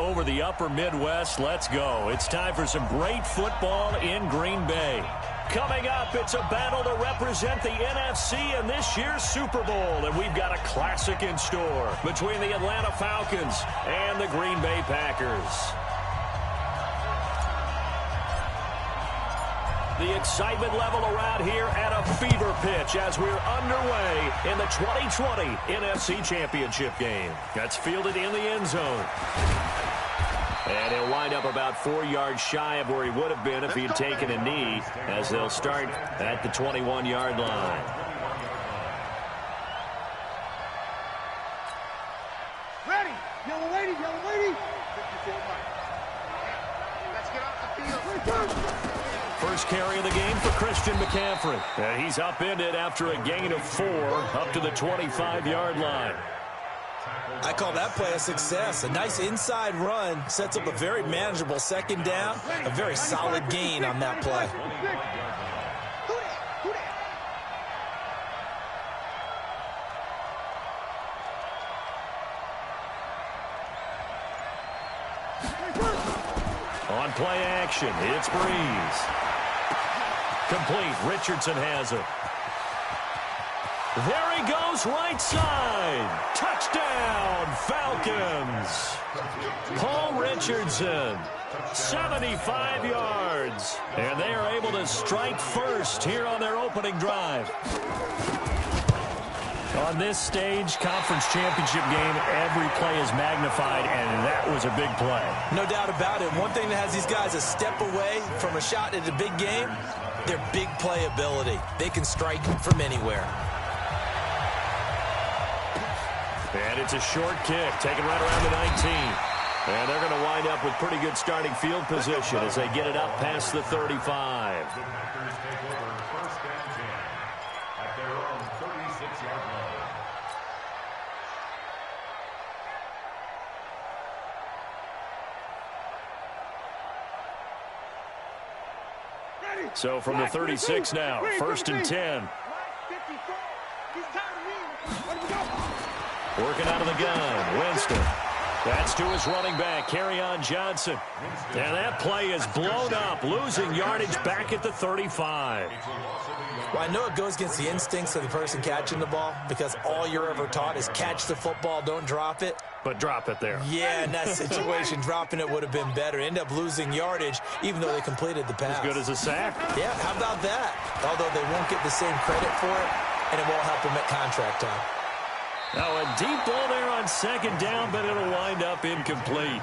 over the upper Midwest. Let's go. It's time for some great football in Green Bay. Coming up, it's a battle to represent the NFC in this year's Super Bowl. And we've got a classic in store between the Atlanta Falcons and the Green Bay Packers. The excitement level around here at a fever pitch as we're underway in the 2020 NFC Championship game. That's fielded in the end zone. And he'll wind up about 4 yards shy of where he would have been if he had taken a knee, as they'll start at the 21-yard line. Ready, yellow lady, yellow lady. 54 miles. Let's get off the field. First carry of the game for Christian McCaffrey. And he's upended after a gain of 4 up to the 25-yard line. I call that play a success. A nice inside run sets up a very manageable second down. A very solid gain on that play. On play action, it's Breeze. Complete. Richardson has it. There he goes, right side. Touchdown, Falcons. Paul Richardson, 75 yards. And they are able to strike first here on their opening drive. On this stage, conference championship game, every play is magnified, and that was a big play. No doubt about it. One thing that has these guys a step away from a shot at a big game, their big play ability. They can strike from anywhere. And it's a short kick, taken right around the 19. And they're going to wind up with pretty good starting field position as they get it up past the 35. So from the 36 now, 1st and 10. Working out of the gun, Winston. That's to his running back, Kerryon Johnson. And that play is blown up, losing yardage back at the 35. Well, I know it goes against the instincts of the person catching the ball because all you're ever taught is catch the football, don't drop it. But drop it there. Yeah, in that situation, dropping it would have been better. End up losing yardage, even though they completed the pass. As good as a sack. Yeah, how about that? Although they won't get the same credit for it, and it won't help them at contract time. Now a deep ball there on second down, but it'll wind up incomplete.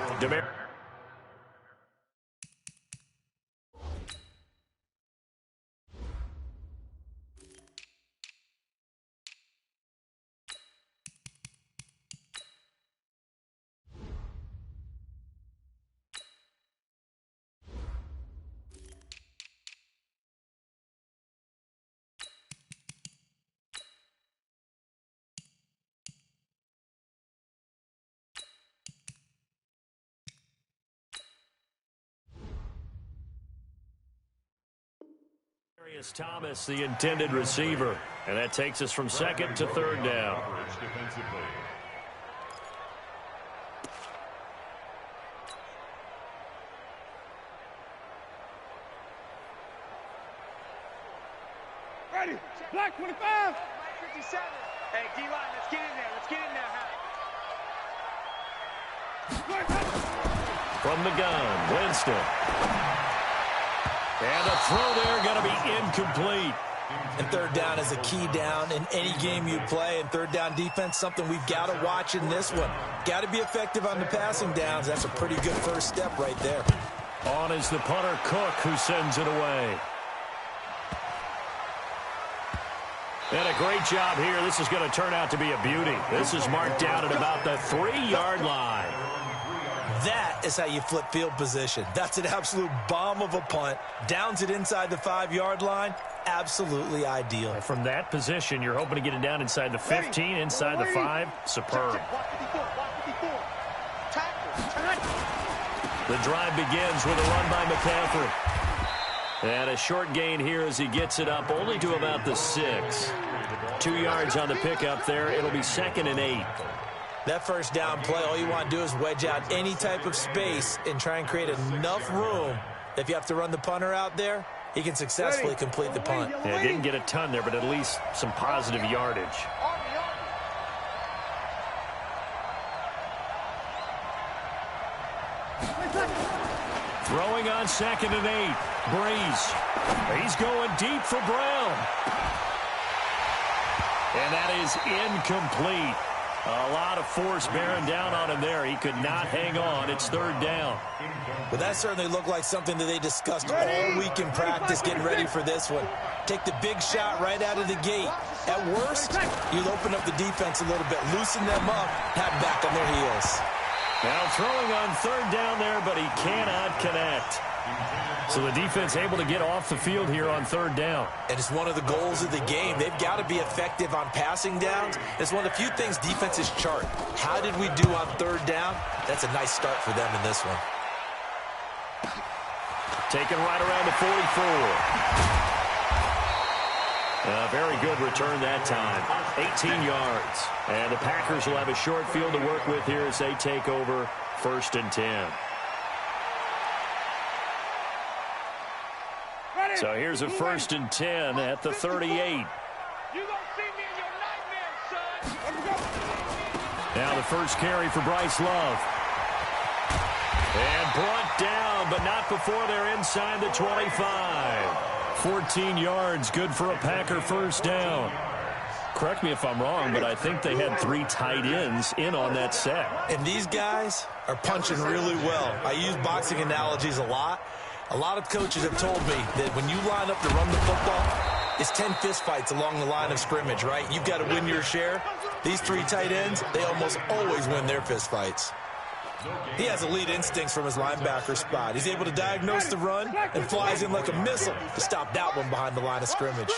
Thomas, the intended receiver, and that takes us from 2nd to 3rd down. Ready, black 25. 57. Hey, D-line, let's get in there. Let's get in there. From the gun, Winston. And a throw there going to be incomplete. And 3rd down is a key down in any game you play. And 3rd down defense, something we've got to watch in this one. Got to be effective on the passing downs. That's a pretty good first step right there. On is the punter, Cook, who sends it away. And a great job here. This is going to turn out to be a beauty. This is marked down at about the 3-yard line. That is how you flip field position. That's an absolute bomb of a punt. Downs it inside the 5-yard line. Absolutely ideal. From that position, you're hoping to get it down inside the 15, inside the 5. Superb. The drive begins with a run by McCaffrey. And a short gain here as he gets it up only to about the 6. 2 yards on the pickup there. It'll be 2nd and 8. That first down play, all you want to do is wedge out any type of space and try and create enough room. If you have to run the punter out there, he can successfully complete the punt. Yeah, didn't get a ton there, but at least some positive yardage. Throwing on 2nd and 8. Breeze. He's going deep for Brown. And that is incomplete. A lot of force bearing down on him there. He could not hang on. It's 3rd down. But that certainly looked like something that they discussed all week in practice, getting ready for this one. Take the big shot right out of the gate. At worst, you'll open up the defense a little bit, loosen them up, have back on their heels. Now throwing on 3rd down there, but he cannot connect. So the defense able to get off the field here on 3rd down. And it's one of the goals of the game. They've got to be effective on passing downs. It's one of the few things defenses chart. How did we do on 3rd down? That's a nice start for them in this one. Taken right around the 44. A very good return that time. 18 yards. And the Packers will have a short field to work with here as they take over 1st and 10. So here's a 1st and 10 at the 38. Now the first carry for Bryce Love. And brought down, but not before they're inside the 25. 14 yards, good for a Packer 1st down. Correct me if I'm wrong, but I think they had 3 tight ends in on that set. And these guys are punching really well. I use boxing analogies a lot. A lot of coaches have told me that when you line up to run the football, it's 10 fist fights along the line of scrimmage, right? You've got to win your share. These 3 tight ends, they almost always win their fist fights. He has elite instincts from his linebacker spot. He's able to diagnose the run and flies in like a missile to stop that one behind the line of scrimmage.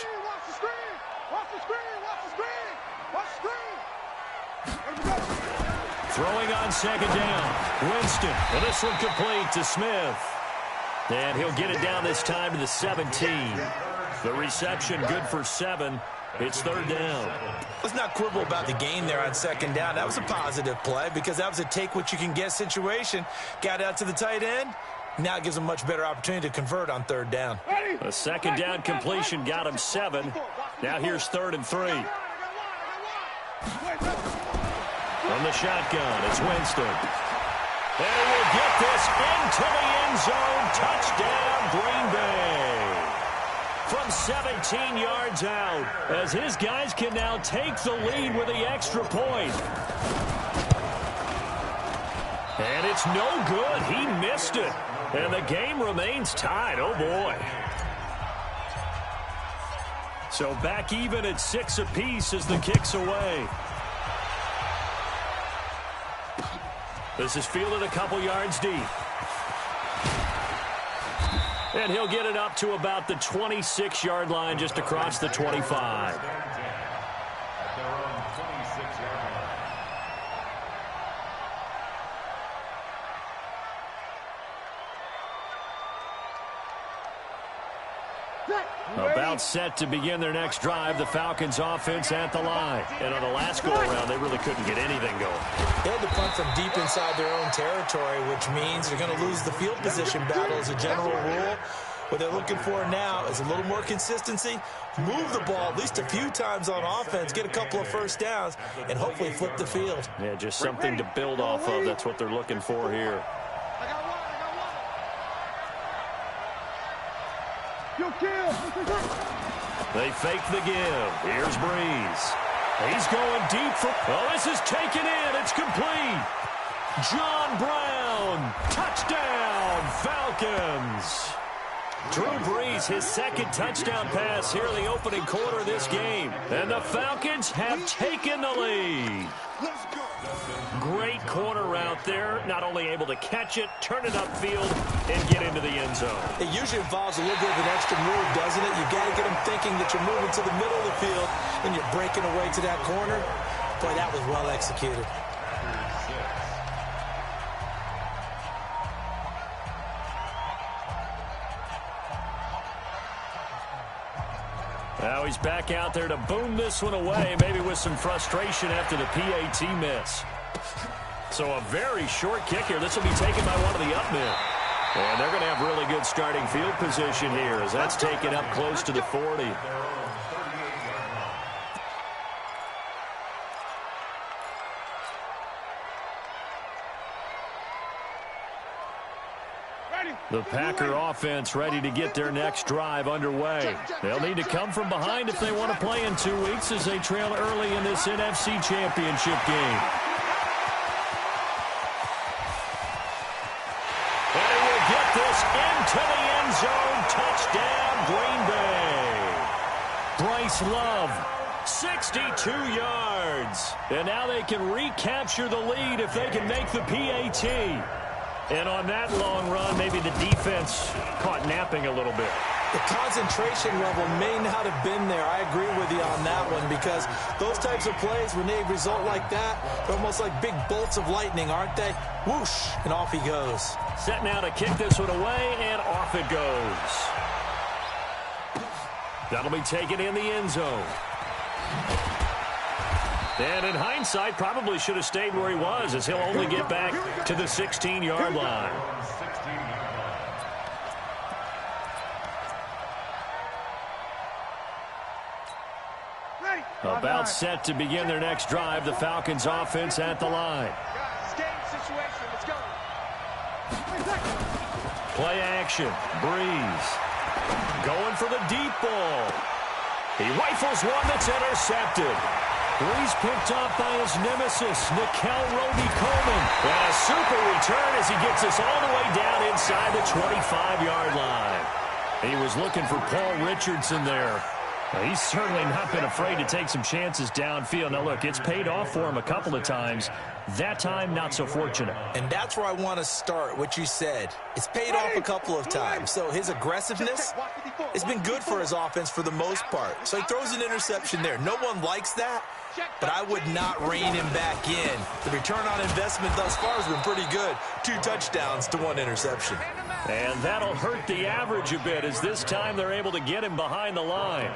Throwing on 2nd down. Winston. And this one complete to Smith. And he'll get it down this time to the 17. The reception good for 7. It's 3rd down. Let's not quibble about the gain there on 2nd down. That was a positive play because that was a take-what-you-can-get situation. Got out to the tight end. Now it gives him a much better opportunity to convert on 3rd down. A 2nd down completion got him 7. Now here's 3rd and 3. From the shotgun, it's Winston. And he will get this into the end zone. Touchdown, Green Bay. From 17 yards out, as his guys can now take the lead with the extra point. And it's no good. He missed it. And the game remains tied. Oh, boy. So back even at 6 apiece as the kick's away. This is fielded a couple yards deep. And he'll get it up to about the 26-yard line just across the 25. About set to begin their next drive. The Falcons offense at the line. And on the last go-around, they really couldn't get anything going. They had to punt from deep inside their own territory, which means they're going to lose the field position battle as a general rule. What they're looking for now is a little more consistency, move the ball at least a few times on offense, get a couple of 1st downs, and hopefully flip the field. Yeah, just something to build off of. That's what they're looking for here. They fake the give. Here's Breeze. He's going deep for... Oh, this is taken in. It's complete. John Brown. Touchdown, Falcons. Drew Brees, his 2nd touchdown pass here in the opening quarter of this game. And the Falcons have taken the lead. Great corner out there. Not only able to catch it, turn it upfield, and get into the end zone. It usually involves a little bit of an extra move, doesn't it? You've got to get them thinking that you're moving to the middle of the field, and you're breaking away to that corner. Boy, that was well executed. Now he's back out there to boom this one away, maybe with some frustration after the PAT miss. So a very short kick here. This will be taken by one of the up men. And they're going to have really good starting field position here as that's taken up close to the 40. The Packer offense ready to get their next drive underway. They'll need to come from behind if they want to play in 2 weeks as they trail early in this NFC Championship game. And he will get this into the end zone. Touchdown, Green Bay. Bryce Love, 62 yards. And now they can recapture the lead if they can make the PAT. And on that long run, maybe the defense caught napping a little bit. The concentration level may not have been there. I agree with you on that one because those types of plays, when they result like that, they're almost like big bolts of lightning, aren't they? Whoosh, and off he goes. Set now to kick this one away, and off it goes. That'll be taken in the end zone. And in hindsight, probably should have stayed where he was as he'll only get back to the 16-yard line. About set to begin their next drive, the Falcons offense at the line. Play action, Breeze. Going for the deep ball. He rifles one that's intercepted. Breeze picked off by his nemesis, Nickel Roby-Coleman. And a super return as he gets us all the way down inside the 25-yard line. He was looking for Paul Richardson there. He's certainly not been afraid to take some chances downfield. Now, look, it's paid off for him a couple of times. That time, not so fortunate. And that's where I want to start, what you said. It's paid off a couple of times. So his aggressiveness has been good for his offense for the most part. So he throws an interception there. No one likes that, but I would not rein him back in. The return on investment thus far has been pretty good. 2 touchdowns to 1 interception. And that'll hurt the average a bit as this time they're able to get him behind the line.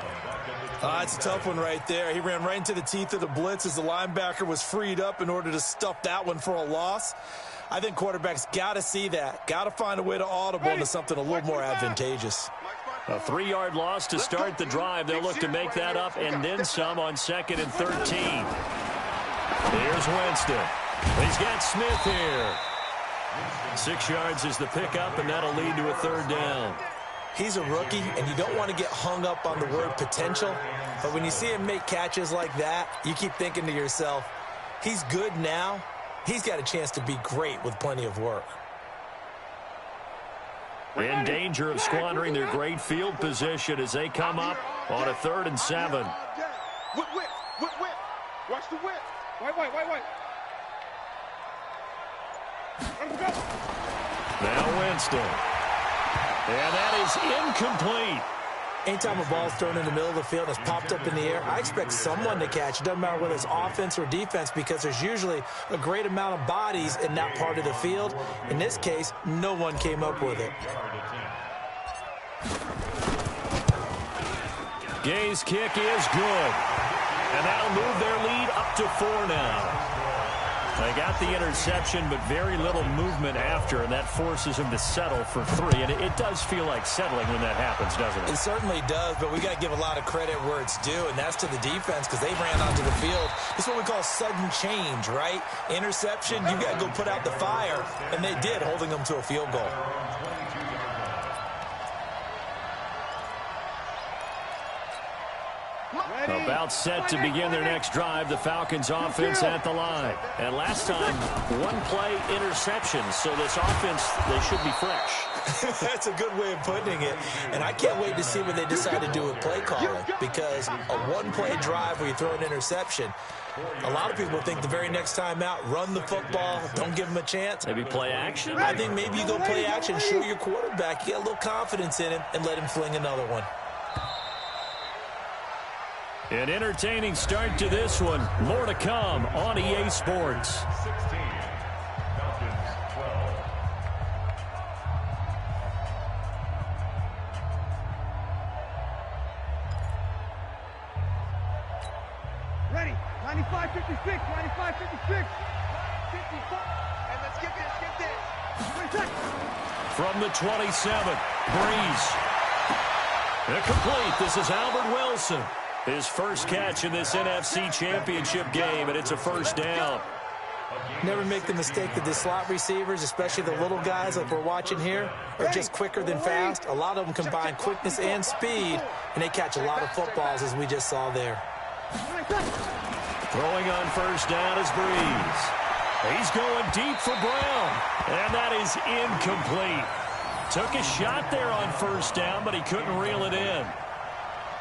It's a tough one right there. He ran right into the teeth of the blitz as the linebacker was freed up in order to stuff that one for a loss. I think quarterbacks got to see that. Got to find a way to audible into something a little more advantageous. A 3-yard loss to start the drive. They'll look to make that up and then some on 2nd and 13. Here's Winston. He's got Smith here. 6 yards is the pickup, and that'll lead to a 3rd down. He's a rookie, and you don't want to get hung up on the word potential. But when you see him make catches like that, you keep thinking to yourself, he's good now. He's got a chance to be great with plenty of work. In danger of squandering their great field position as they come up on a 3rd and 7. Whip. Watch the whip. Wait. Now Winston. And that is incomplete. Anytime a ball's thrown in the middle of the field and it's popped up in the air, I expect someone to catch. It doesn't matter whether it's offense or defense because there's usually a great amount of bodies in that part of the field. In this case, no one came up with it. Gay's kick is good. And that'll move their lead up to 4 now. They got the interception, but very little movement after, and that forces him to settle for 3. And it does feel like settling when that happens, doesn't it? It certainly does, but we got to give a lot of credit where it's due, and that's to the defense because they ran onto the field. It's what we call sudden change, right? Interception, you got to go put out the fire, and they did, holding them to a field goal. About set to begin their next drive, the Falcons offense at the line. And last time, 1-play interception, so this offense, they should be fresh. That's a good way of putting it. And I can't wait to see what they decide to do with play calling because a 1-play drive where you throw an interception, a lot of people think the very next time out, run the football, don't give them a chance. Maybe play action? I think maybe you go play action, show your quarterback, get a little confidence in him, and let him fling another one. An entertaining start to this one. More to come on EA Sports. 16, Falcons 12. Ready. 95-56. And let's get this. From the 27, Breeze. Incomplete. This is Albert Wilson. His first catch in this NFC Championship game, and it's a first down. Never make the mistake that the slot receivers, especially the little guys like we're watching here, are just quicker than fast. A lot of them combine quickness and speed, and they catch a lot of footballs, as we just saw there. Throwing on first down is Breeze. He's going deep for Brown, and that is incomplete. Took a shot there on first down, but he couldn't reel it in.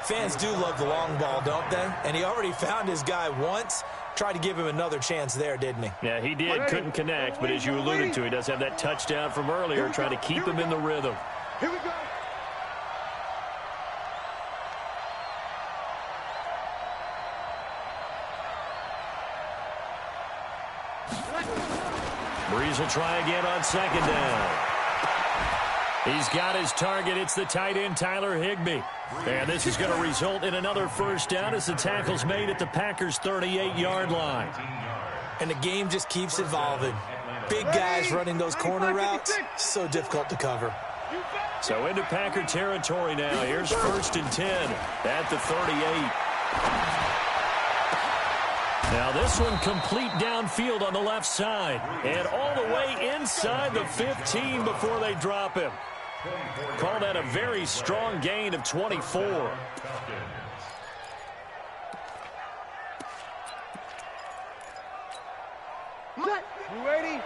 Fans do love the long ball, don't they? And he already found his guy once. Tried to give him another chance there, didn't he? Yeah, he did. Couldn't connect, but as you alluded to, he does have that touchdown from earlier, trying to keep him in the rhythm. Here we go. Breeze will try again on second down. He's got his target. It's the tight end, Tyler Higbee. And this is going to result in another first down as the tackle's made at the Packers' 38-yard line. And the game just keeps evolving. Big guys running those corner routes, so difficult to cover. So into Packer territory now. Here's first and 10 at the 38. Now this one complete downfield on the left side. And all the way inside the 15 before they drop him. Call that a very strong gain of 24. You ready?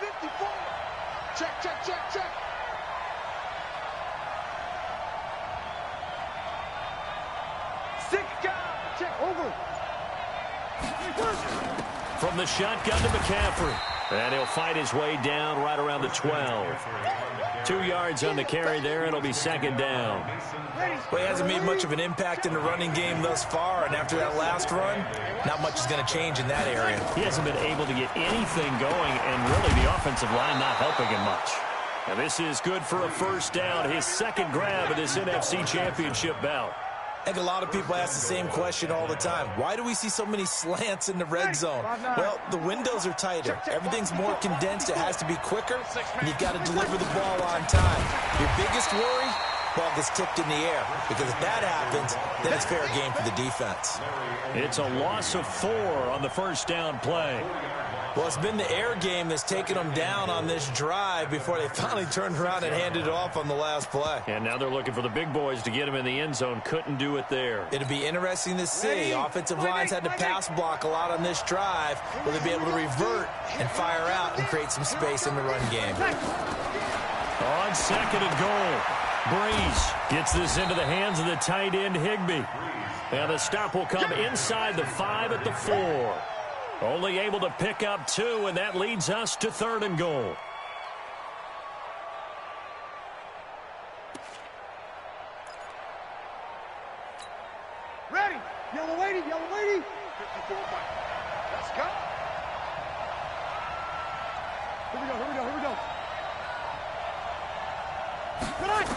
54. Check, check, check, check. Six down. Check, over. From the shotgun to McCaffrey. And he'll fight his way down right around the 12. 2 yards on the carry there. It'll be second down. Well, he hasn't made much of an impact in the running game thus far, and after that last run, not much is going to change in that area. He hasn't been able to get anything going, and really the offensive line not helping him much. And this is good for a first down, his second grab of this NFC Championship bout. I think a lot of people ask the same question all the time. Why do we see so many slants in the red zone? Well, the windows are tighter. Everything's more condensed. It has to be quicker, and you've got to deliver the ball on time. Your biggest worry, ball gets tipped in the air, because if that happens, then it's fair game for the defense. It's a loss of 4 on the first down play. Well, it's been the air game that's taken them down on this drive before they finally turned around and handed it off on the last play. And now they're looking for the big boys to get him in the end zone. Couldn't do it there. It'll be interesting to see. Offensive lines had to pass block a lot on this drive. Will they be able to revert and fire out and create some space in the run game? On second and goal, Breeze gets this into the hands of the tight end, Higbee. And the stop will come inside the 5 at the 4. Only able to pick up 2, and that leads us to third and goal. Ready. Yellow lady, yellow lady. 54 Mike. Let's go. Here we go, here we go, here we go. Good night.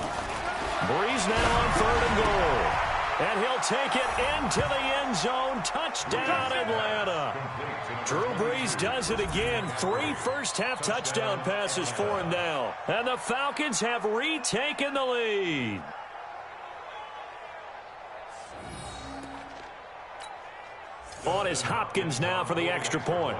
Breeze now on third and goal. And he'll take it into the end zone. Touchdown, Atlanta. Drew Brees does it again. 3 first-half touchdown passes for him now. And the Falcons have retaken the lead. On is Hopkins now for the extra point.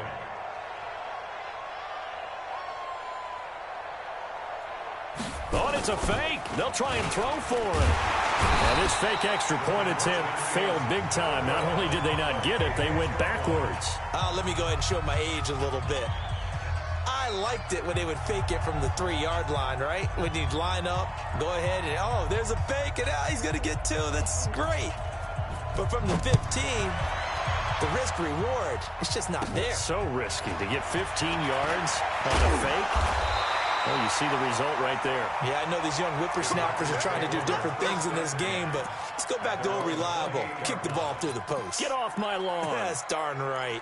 Oh, and it's a fake. They'll try and throw for it. And this fake extra point attempt failed big time. Not only did they not get it, they went backwards. Let me go ahead and show my age a little bit. I liked it when they would fake it from the 3-yard line, right? When you'd line up, go ahead, and oh, there's a fake, and he's going to get 2. That's great. But from the 15, the risk-reward, it's just not there. It's so risky to get 15 yards on a fake. Well, you see the result right there. Yeah, I know these young whippersnappers are trying to do different things in this game, but let's go back to old reliable. Kick the ball through the post. Get off my lawn. That's darn right.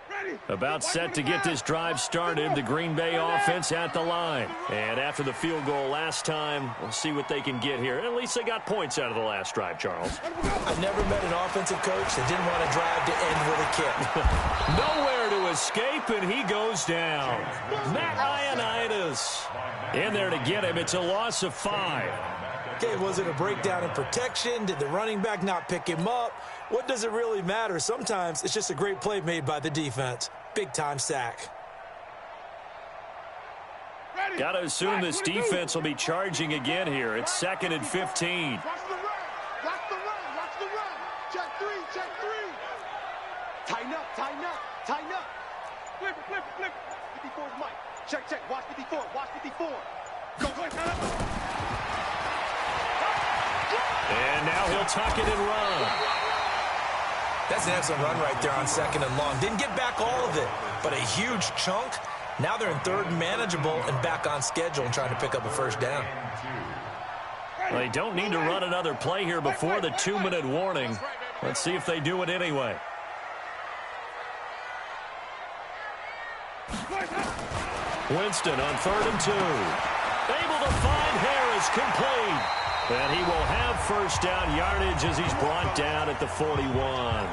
Ready. About set to get this drive started, the Green Bay offense at the line. And after the field goal last time, we'll see what they can get here. At least they got points out of the last drive, Charles. I never met an offensive coach that didn't want to drive to end with a kick. Nowhere to escape, and he goes down. Matt Ioannidis in there to get him. It's a loss of 5. Okay, was it a breakdown in protection? Did the running back not pick him up? What does it really matter? Sometimes it's just a great play made by the defense. Big-time sack. Got to assume this defense will be charging again here. It's 2nd and 15. Watch the run. Watch the run. Watch the run. Check 3. Check 3. Tighten up. Tighten up. Tighten up. Flip it. Flip it. Flip it. 54's Mike. Check. Check. Watch 54. Watch 54. Go. And now he'll tuck it and run. That's an excellent run right there on 2nd and long. Didn't get back all of it, but a huge chunk. Now they're in 3rd and manageable and back on schedule and trying to pick up a first down. Well, they don't need to run another play here before the 2-minute warning. Let's see if they do it anyway. Winston on 3rd and 2. Able to find Harris, complete. And he will have first down yardage as he's brought down at the 41.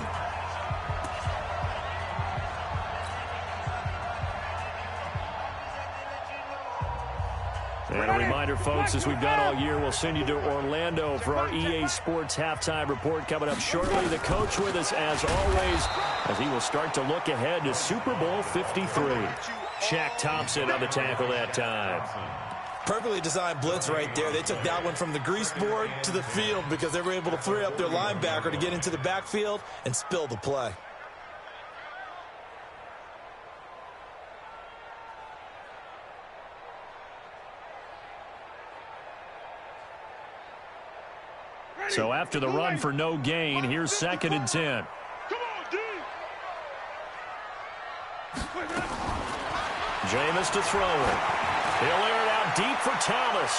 And a reminder, folks, as we've done all year, we'll send you to Orlando for our EA Sports Halftime Report coming up shortly. The coach with us, as always, as he will start to look ahead to Super Bowl 53. Shaq Thompson on the tackle that time. Perfectly designed blitz right there. They took that one from the grease board to the field because they were able to free up their linebacker to get into the backfield and spill the play. So after the run for no gain, here's 2nd and 10. Jameis to throw it. He'll air it out deep for Thomas.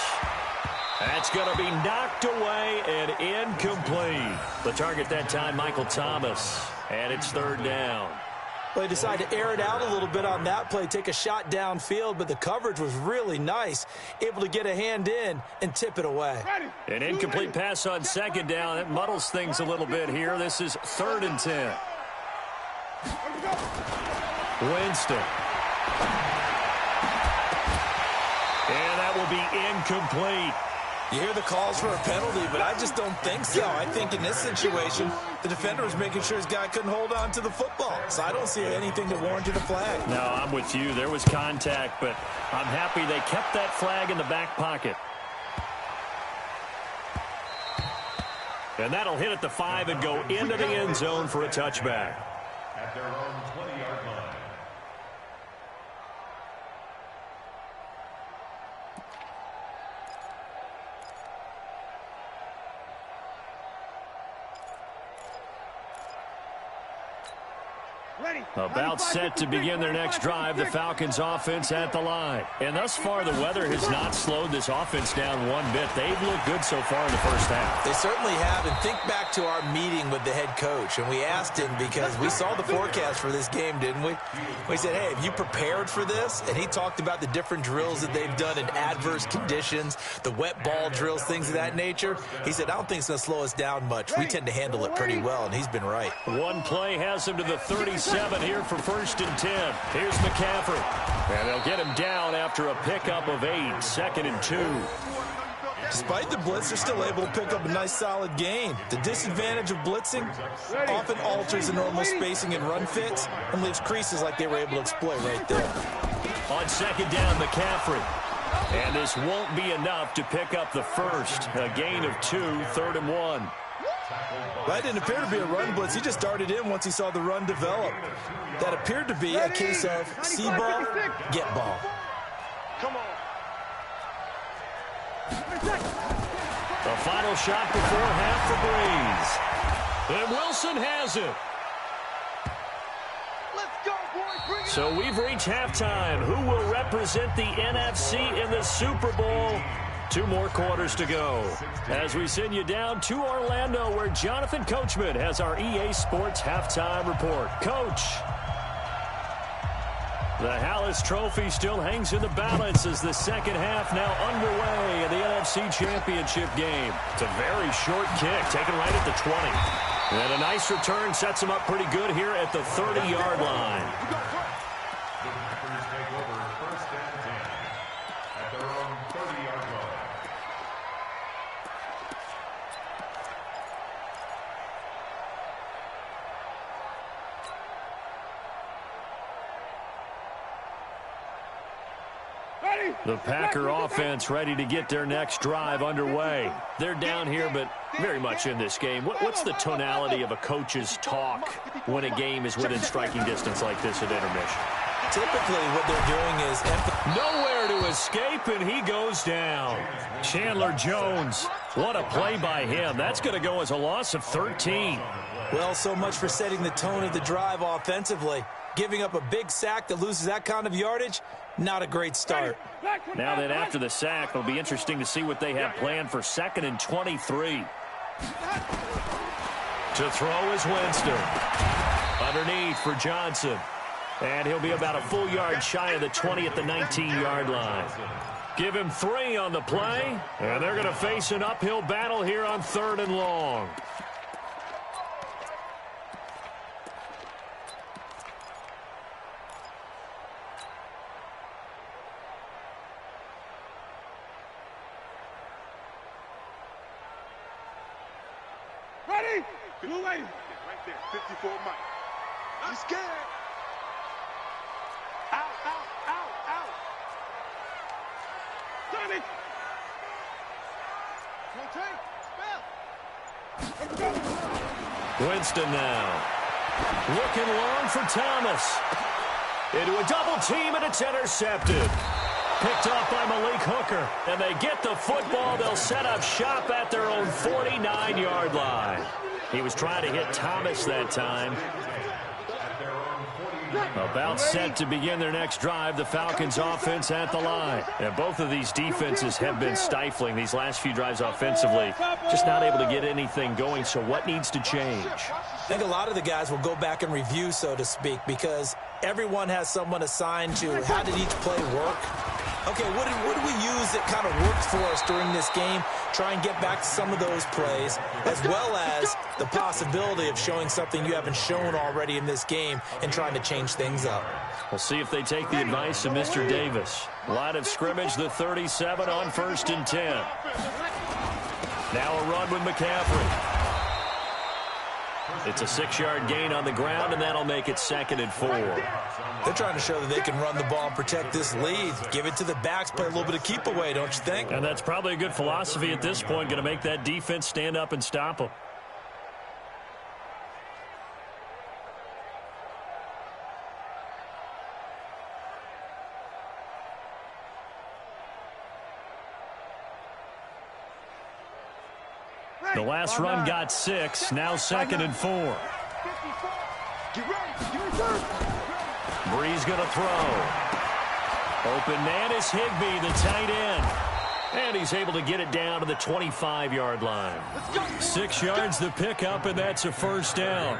That's going to be knocked away and incomplete. The target that time, Michael Thomas. And it's 3rd down. Well, they decided to air it out a little bit on that play, take a shot downfield, but the coverage was really nice. Able to get a hand in and tip it away. An incomplete pass on 2nd down. It muddles things a little bit here. This is 3rd and 10. Winston. And that will be incomplete. You hear the calls for a penalty, but I just don't think so. I think in this situation, the defender was making sure his guy couldn't hold on to the football. So I don't see anything that warranted a flag. No, I'm with you. There was contact, but I'm happy they kept that flag in the back pocket. And that'll hit at the 5 and go into the end zone for a touchback. At their own 20-yard line. About set to begin their next drive, the Falcons offense at the line. And thus far, the weather has not slowed this offense down one bit. They've looked good so far in the first half. They certainly have. And think back to our meeting with the head coach. And we asked him because we saw the forecast for this game, didn't we? We said, hey, have you prepared for this? And he talked about the different drills that they've done in adverse conditions, the wet ball drills, things of that nature. He said, I don't think it's going to slow us down much. We tend to handle it pretty well, and he's been right. One play has him to the 37 here for 1st and 10. Here's McCaffrey. And they'll get him down after a pickup of 8, 2nd and 2. Despite the blitz, they're still able to pick up a nice solid gain. The disadvantage of blitzing often alters the normal spacing and run fits and leaves creases like they were able to exploit right there. On 2nd down, McCaffrey. And this won't be enough to pick up the first. A gain of 2, 3rd and 1. That didn't appear to be a run blitz. He just darted in once he saw the run develop. That appeared to be a case of see ball, get ball. Come on. The final shot before half for Breeze. And Wilson has it. Let's go, boys. Bring it So we've reached halftime. Who will represent the NFC in the Super Bowl? 2 more quarters to go as we send you down to Orlando, where Jonathan Coachman has our EA Sports Halftime Report. Coach. The Hallis Trophy still hangs in the balance as the second half now underway in the NFC Championship game. It's a very short kick, taken right at the 20. And a nice return sets them up pretty good here at the 30-yard line. The Packers take over first and 10 at their own 30-yard line. The Packer offense ready to get their next drive underway. They're down here, but very much in this game. What's the tonality of a coach's talk when a game is within striking distance like this at intermission? Typically, what they're doing is nowhere to escape, and he goes down. Chandler Jones, what a play by him. That's going to go as a loss of 13. Well, so much for setting the tone of the drive offensively. Giving up a big sack that loses that kind of yardage, not a great start. Now then, after the sack, it'll be interesting to see what they have planned for 2nd and 23. To throw is Winston. Underneath for Johnson. And he'll be about a full yard shy of the 20 at the 19-yard line. Give him 3 on the play, and they're going to face an uphill battle here on 3rd and long. Ready? Blue lane. Right there. 54 Mike. I'm scared. Out, out, out, out. Johnny. Winston now. Looking long for Thomas. Into a double team, and it's intercepted. Picked off by Malik Hooker. And they get the football. They'll set up shop at their own 49-yard line. He was trying to hit Thomas that time. About set to begin their next drive, the Falcons offense at the line. And both of these defenses have been stifling these last few drives offensively. Just not able to get anything going, so what needs to change? I think a lot of the guys will go back and review, so to speak, because everyone has someone assigned to how did each play work. Okay, what did we use that kind of worked for us during this game? Try and get back to some of those plays, as well as the possibility of showing something you haven't shown already in this game and trying to change things up. We'll see if they take the advice of Mr. Davis. Line of scrimmage, the 37 on 1st and 10. Now a run with McCaffrey. It's a 6-yard gain on the ground, and that'll make it 2nd and 4. They're trying to show that they can run the ball and protect this lead. Give it to the backs, play a little bit of keep away, don't you think? And that's probably a good philosophy at this point, going to make that defense stand up and stop them. The last run got 6, now 2nd and 4. Get ready. Breeze going to throw. Open man is Higbee, the tight end. And he's able to get it down to the 25-yard line. 6 yards the pickup, and that's a 1st down.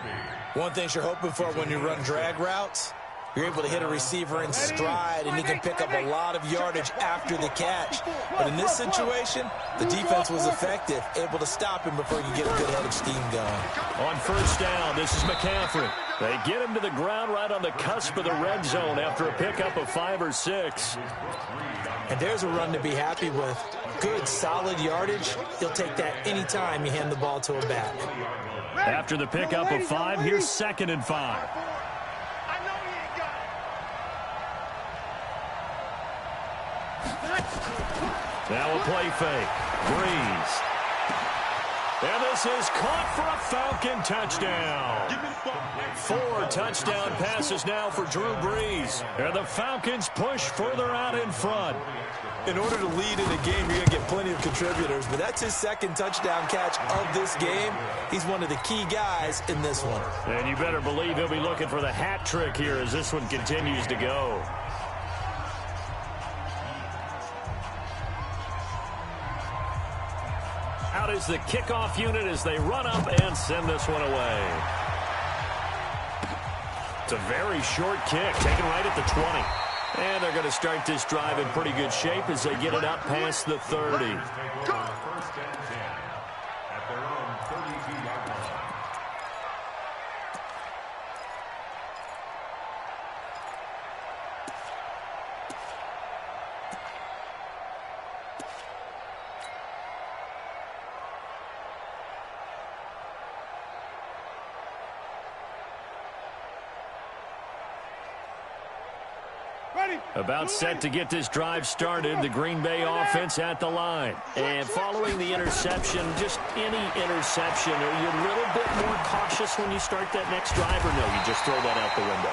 One thing you're hoping for when you run drag routes, you're able to hit a receiver in stride, and he can pick up a lot of yardage after the catch. But in this situation, the defense was effective, able to stop him before he could get a good head of steam going. On 1st down, this is McCaffrey. They get him to the ground right on the cusp of the red zone after a pickup of 5 or 6. And there's a run to be happy with. Good, solid yardage. He'll take that anytime you hand the ball to a back. After the pickup of 5, here's 2nd and 5. Now a play fake. Breeze. And this is caught for a Falcon touchdown. 4 touchdown passes now for Drew Brees. And the Falcons push further out in front. In order to lead in a game, you're going to get plenty of contributors, but that's his 2nd touchdown catch of this game. He's one of the key guys in this one. And you better believe he'll be looking for the hat trick here as this one continues to go. Out is the kickoff unit as they run up and send this one away. It's a very short kick, taken right at the 20. And they're going to start this drive in pretty good shape as they get it up past the 30. First and 10 at their own 32-yard line. About set to get this drive started, the Green Bay offense at the line. And following the interception, just any interception, are you a little bit more cautious when you start that next drive, or no, you just throw that out the window?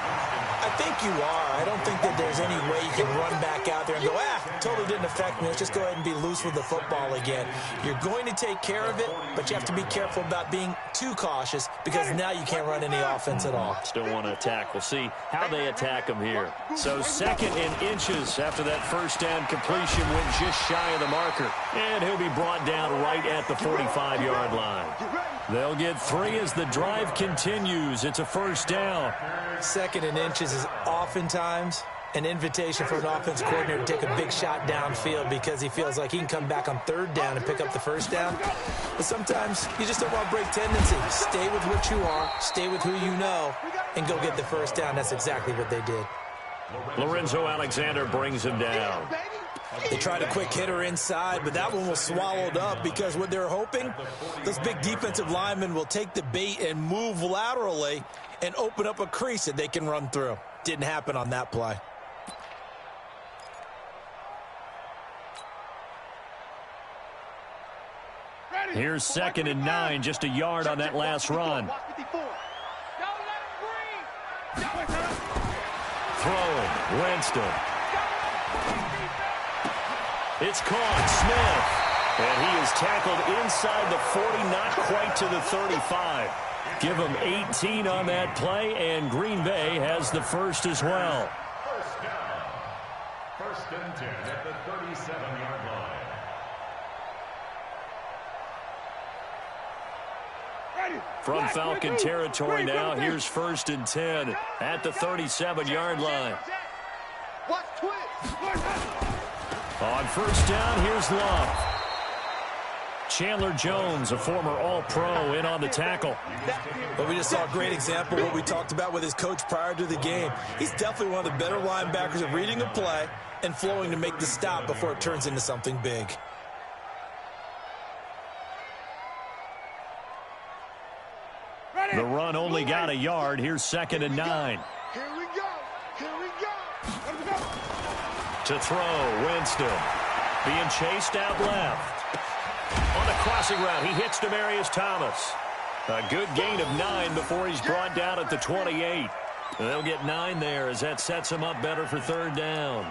I think you are. I don't think that there's any way you can run back out there and go, totally didn't affect me. Let's just go ahead and be loose with the football again. You're going to take care of it, but you have to be careful about being too cautious because now you can't run any offense at all. Still want to attack. We'll see how they attack them here. So 2nd and inches after that first down completion went just shy of the marker. And he'll be brought down right at the 45-yard line. They'll get 3 as the drive continues. It's a first down. 2nd and inches is oftentimes an invitation for an offense coordinator to take a big shot downfield because he feels like he can come back on 3rd down and pick up the first down. But sometimes you just don't want to break tendency. Stay with what you are, stay with who you know, and go get the first down. That's exactly what they did. Lorenzo Alexander brings him down. They tried a quick hitter inside, but that one was swallowed up because what they're hoping, those big defensive linemen will take the bait and move laterally and open up a crease that they can run through. Didn't happen on that play. Here's 2nd and 9, just a yard on that last run. Throwing, Winston. It's caught, Smith. And he is tackled inside the 40, not quite to the 35. Give him 18 on that play, and Green Bay has the first as well. First down. 1st and 10 at the 37-yard line. From Falcon territory now, here's 1st and 10 at the 37-yard line. On first down, here's Love. Chandler Jones, a former All-Pro, in on the tackle. But we just saw a great example of what we talked about with his coach prior to the game. He's definitely one of the better linebackers at reading a play and flowing to make the stop before it turns into something big. The run only got a yard. Here's 2nd and 9. Here we go. Here we go. Let's go. To throw, Winston. Being chased out left. On the crossing route, he hits Demaryius Thomas. A good gain of 9 before he's brought down at the 28. They'll get 9 there as that sets him up better for 3rd down.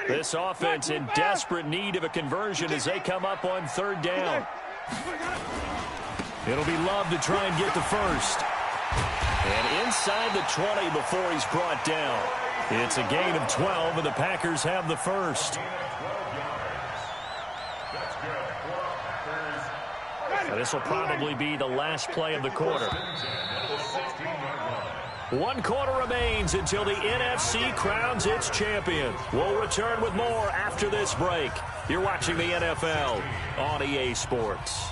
This offense in desperate need of a conversion as they come up on 3rd down. It'll be Love to try and get the first. And inside the 20 before he's brought down. It's a gain of 12, and the Packers have the first. This will probably be the last play of the quarter. 1 quarter remains until the NFC crowns its champion. We'll return with more after this break. You're watching the NFL on EA Sports.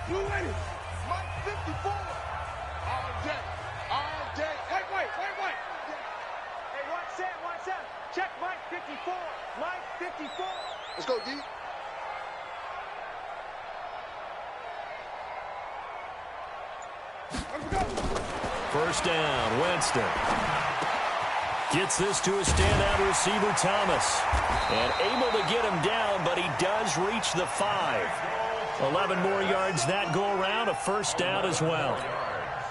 You ready? Mike 54. All day. All day. Wait. Hey, watch that. Check Mike 54. Mike 54. Let's go, D. First down, Winston. Gets this to a standout receiver, Thomas. And able to get him down, but he does reach the 5. 11 more yards that go around, a first down as well.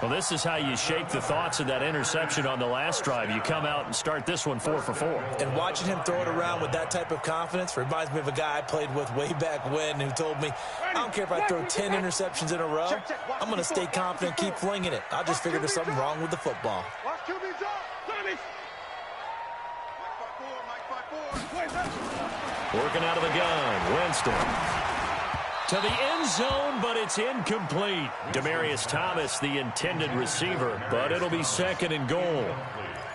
Well, this is how you shake the thoughts of that interception on the last drive. You come out and start this one 4 for 4. And watching him throw it around with that type of confidence reminds me of a guy I played with way back when who told me, I don't care if I throw 10 interceptions in a row. I'm going to stay confident, keep flinging it. I just figured there's something wrong with the football. Working out of the gun, Winston. To the end zone, but it's incomplete. Demaryius Thomas, the intended receiver, but it'll be second and goal.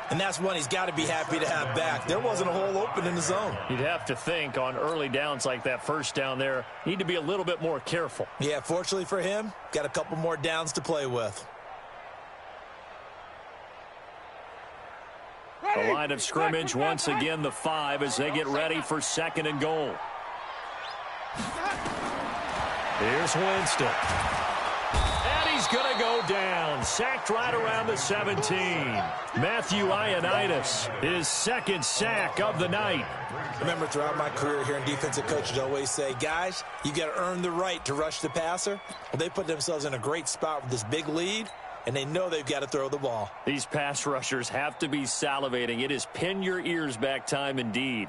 And that's one he's got to be happy to have back. There wasn't a hole open in the zone. You'd have to think on early downs like that first down there, need to be a little bit more careful. Yeah, fortunately for him, got a couple more downs to play with. The line of scrimmage, once again, the 5 as they get ready for second and goal. Here's Winston. And he's going to go down. Sacked right around the 17. Matthew Ioannidis, his second sack of the night. Remember, throughout my career here in defensive coaches always say, guys, you got to earn the right to rush the passer. Well, they put themselves in a great spot with this big lead, and they know they've got to throw the ball. These pass rushers have to be salivating. It is pin your ears back time indeed.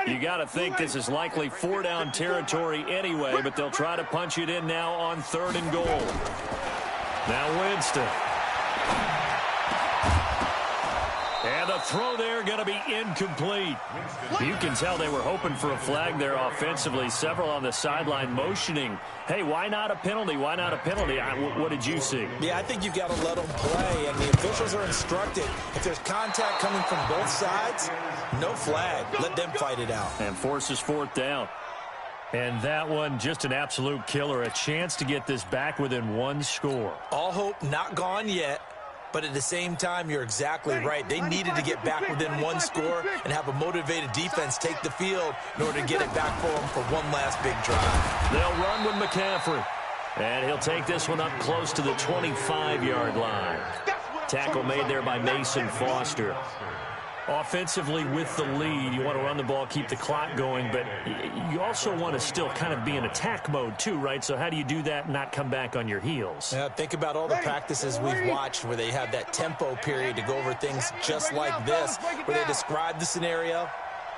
You got to think this is likely 4-down territory anyway, but they'll try to punch it in now on third and goal. Now Winston. And the throw there going to be incomplete. You can tell they were hoping for a flag there offensively. Several on the sideline motioning, hey, why not a penalty? Why not a penalty? What did you see? Yeah, I think you've got to let them play, and the officials are instructed. If there's contact coming from both sides, no flag. Let them fight it out. And forces fourth down. And that one, just an absolute killer. A chance to get this back within one score. All hope not gone yet. But at the same time, you're exactly right. They needed to get back within one score and have a motivated defense take the field in order to get it back for them for one last big drive. They'll run with McCaffrey. And he'll take this one up close to the 25-yard line. Tackle made there by Mason Foster. Offensively with the lead, you want to run the ball, keep the clock going, but you also want to still kind of be in attack mode too, right? So how do you do that and not come back on your heels? Yeah, think about all the practices we've watched where they have that tempo period to go over things just like this, where they describe the scenario,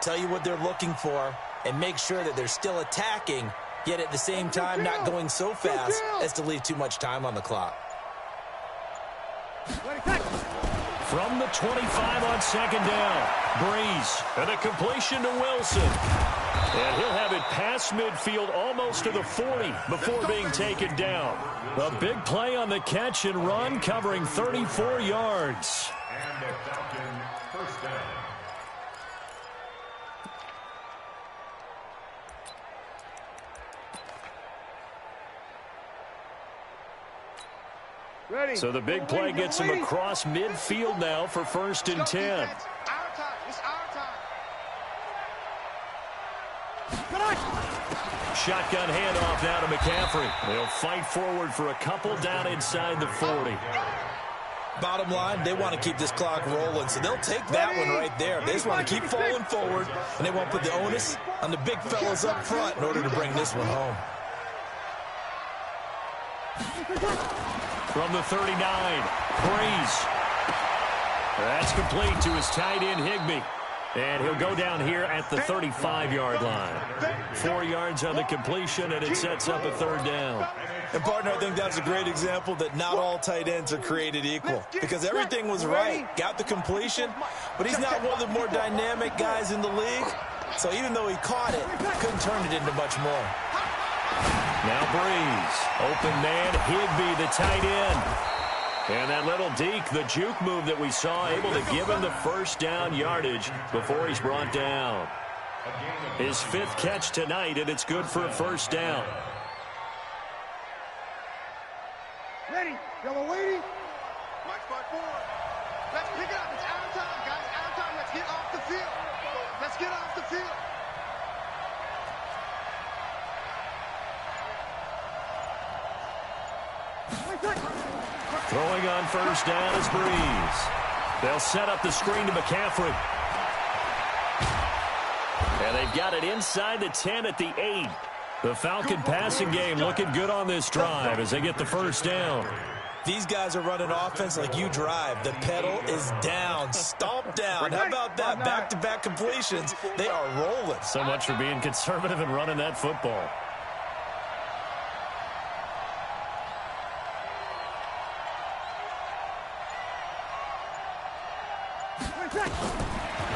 tell you what they're looking for, and make sure that they're still attacking, yet at the same time not going so fast as to leave too much time on the clock. From the 25 on second down, Breeze, and a completion to Wilson. And he'll have it past midfield almost to the 40 before being taken down. A big play on the catch and run, covering 34 yards. And a Falcon first down. Ready. So the big play gets him across midfield now for first and 10. Our time. It's our time. Shotgun handoff now to McCaffrey. They'll fight forward for a couple down inside the 40. Bottom line, they want to keep this clock rolling, so they'll take that one right there. They just want to keep falling forward, and they won't put the onus on the big fellas up front in order to bring this one home. From the 39, Breeze. That's complete to his tight end, Higbee. And he'll go down here at the 35-yard line. 4 yards on the completion, and it sets up a third down. And, partner, I think that's a great example that not all tight ends are created equal. Because everything was right. Got the completion, but he's not one of the more dynamic guys in the league. So even though he caught it, couldn't turn it into much more. Now Breeze. Open man, Higbee, the tight end. And that little deke, the juke move that we saw, able to give him the first down yardage before he's brought down. His 5th catch tonight, and it's good for a first down. Ready. Y'all waiting? March by 4. Let's pick it up. It's our time, guys. Our time. Let's get off the field. Let's get off the field. Throwing on first down is Breeze. They'll set up the screen to McCaffrey. And they've got it inside the 10 at the 8. The Falcon passing game looking good on this drive as they get the first down. These guys are running offense like you drive. The pedal is down, stomp down. How about that? Back-to-back completions. They are rolling. So much for being conservative and running that football.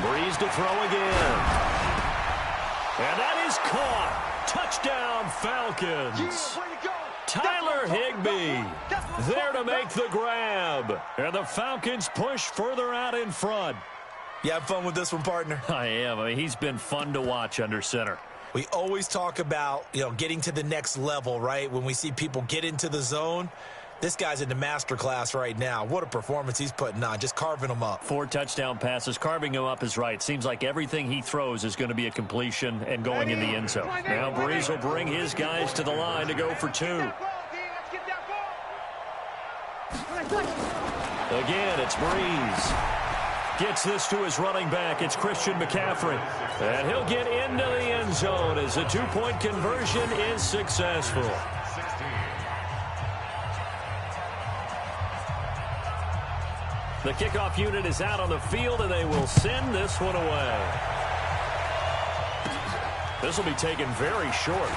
Breeze to throw again. And that is caught. Touchdown, Falcons. Tyler Higbee there to make the grab. And the Falcons push further out in front. You have fun with this one, partner? I am. I mean, he's been fun to watch under center. We always talk about, getting to the next level, right? When we see people get into the zone, this guy's in the master class right now. What a performance he's putting on, just carving them up. 4 touchdown passes. Carving him up is right. Seems like everything he throws is going to be a completion and going in the end zone. Now Breeze will bring his guys to the line to go for 2. Again, it's Breeze. Gets this to his running back. It's Christian McCaffrey. And he'll get into the end zone as the 2-point conversion is successful. The kickoff unit is out on the field, and they will send this one away. This will be taken very short.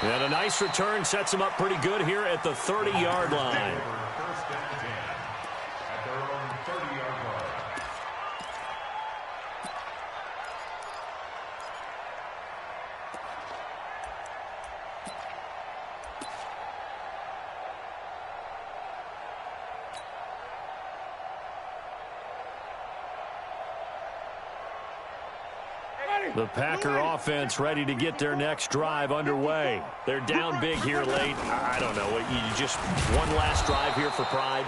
And a nice return sets them up pretty good here at the 30-yard line. First and 10 at their own 30-yard line. The Packer offense ready to get their next drive underway. They're down big here late. I don't know. You just one last drive here for pride?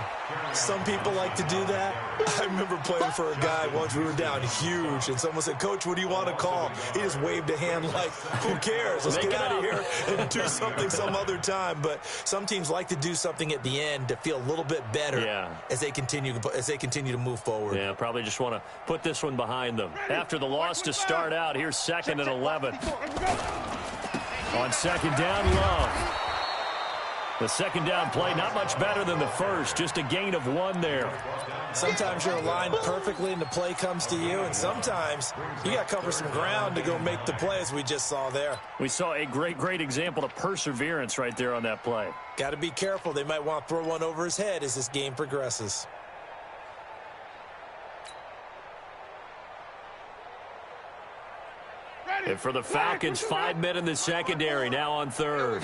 Some people like to do that. I remember playing for a guy once. We were down huge, and someone said, "Coach, what do you want to call?" He just waved a hand like, who cares? Let's get out of here and do something some other time. But some teams like to do something at the end to feel a little bit better as they continue to move forward. Yeah, probably just want to put this one behind them. After the loss to start out, here's 2nd and 11. On 2nd down, Love. The 2nd down play, not much better than the first, just a gain of 1 there. Sometimes you're aligned perfectly and the play comes to you, and sometimes you got to cover some ground to go make the play, as we just saw there. We saw a great example of perseverance right there on that play. Got to be careful. They might want to throw one over his head as this game progresses. And for the Falcons, 5 men in the secondary, now on 3rd.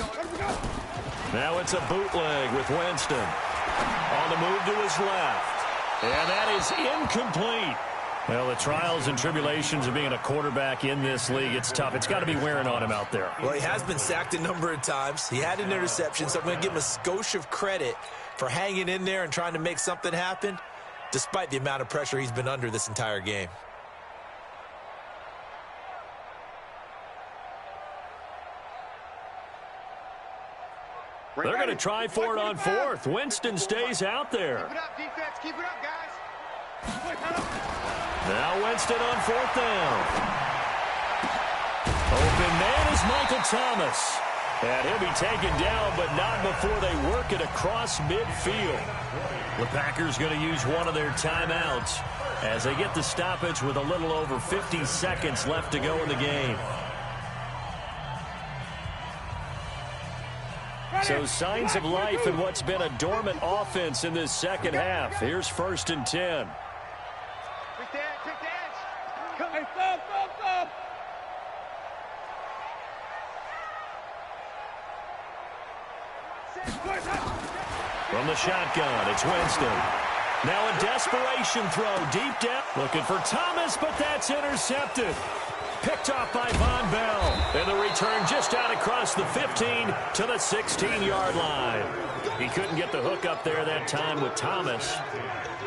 Now it's a bootleg with Winston. On the move to his left. And that is incomplete. Well, the trials and tribulations of being a quarterback in this league, it's tough. It's got to be wearing on him out there. Well, he has been sacked a number of times. He had an interception, so I'm going to give him a skosh of credit for hanging in there and trying to make something happen, despite the amount of pressure he's been under this entire game. They're going to try for it on 4th. Winston stays out there. Keep it up, defense. Keep it up, guys. Now Winston on 4th down. Open man is Michael Thomas. And he'll be taken down, but not before they work it across midfield. The Packers going to use one of their timeouts as they get the stoppage with a little over 50 seconds left to go in the game. So signs of life in what's been a dormant offense in this second half. Here's 1st and 10. Take the edge. Come. Hey, stop. From the shotgun, it's Winston. Now a desperation throw deep down. Looking for Thomas, but that's intercepted. Picked off by Von Bell. And the return just out across the 15 to the 16-yard line. He couldn't get the hook up there that time with Thomas.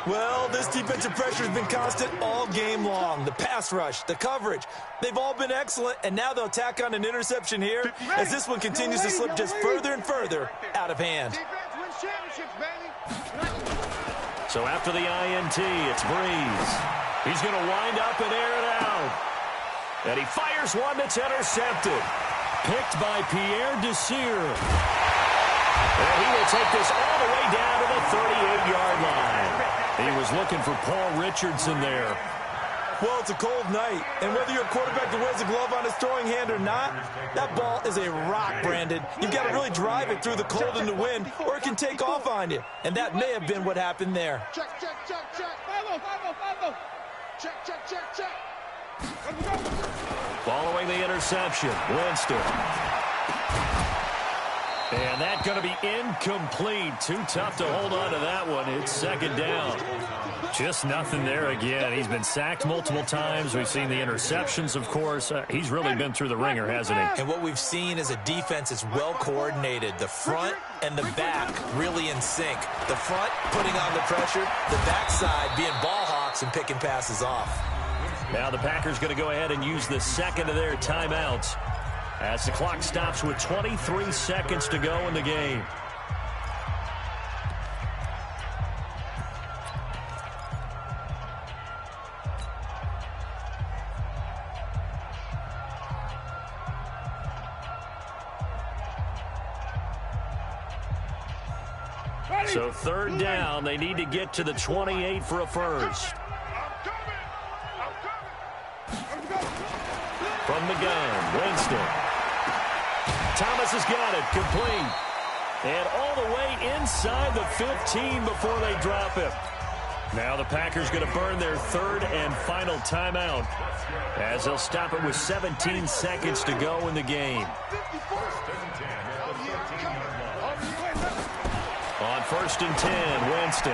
Well, this defensive pressure has been constant all game long. The pass rush, the coverage, they've all been excellent, and now they'll tack on an interception here as this one continues to slip just further and further out of hand. Defense wins championships, baby. So after the INT, it's Breeze. He's going to wind up and air it out. And he fires one that's intercepted. Picked by Pierre Desir. And he will take this all the way down to the 38-yard line. He was looking for Paul Richardson there. Well, it's a cold night, and whether you're a quarterback that wears a glove on his throwing hand or not, that ball is a rock, Brandon. You've got to really drive it through the cold and the wind, or it can take off on you. And that may have been what happened there. Check, check, check, check. Follow. Check, check, check, check. Following the interception, Winston. And that's going to be incomplete. Too tough to hold on to that one. It's second down. Just nothing there again. He's been sacked multiple times. We've seen the interceptions, of course. He's really been through the ringer, hasn't he? And what we've seen is a defense that's well coordinated. The front and the back really in sync. The front putting on the pressure. The backside being ball hawks and picking passes off. Now the Packers going to go ahead and use the second of their timeouts as the clock stops with 23 seconds to go in the game. So third down, they need to get to the 28 for a first. From the gun, Winston. Thomas has got it, complete. And all the way inside the 15 before they drop him. Now the Packers going to burn their third and final timeout as they'll stop it with 17 seconds to go in the game. On first and 10, Winston.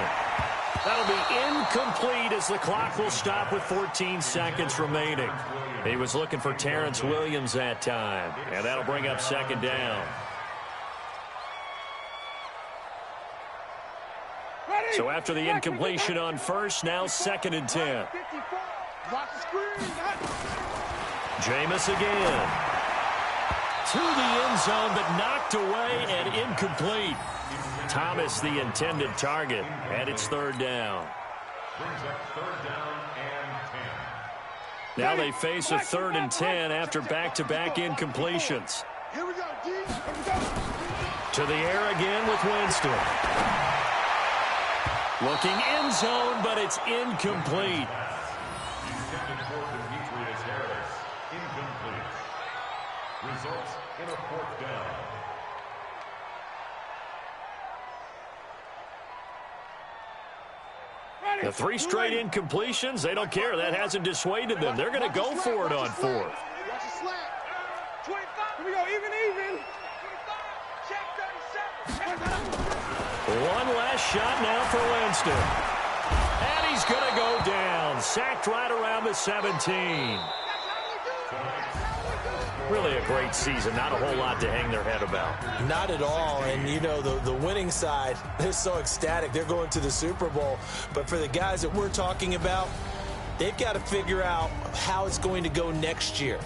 That'll be incomplete as the clock will stop with 14 seconds remaining. He was looking for Terrence Williams that time, and that'll bring up second down. So after the incompletion on first, now second and 10. Jameis again. To the end zone, but knocked away and incomplete. Thomas, the intended target, and it's third down. Now they face a third and 10 after back-to-back incompletions. Here we go, D. To the air again with Winston. Looking end zone, but it's incomplete. Results in a fourth down. The three straight incompletions, they don't care. That hasn't dissuaded them. They're going to go for it on fourth. Watch the slant. 25. Here we go, even. 25. Check 37. One last shot now for Winston. And he's going to go down. Sacked right around the 17. Really a great season. Not a whole lot to hang their head about. Not at all. And, you know, the winning side, they're so ecstatic. They're going to the Super Bowl. But for the guys that we're talking about, they've got to figure out how it's going to go next year.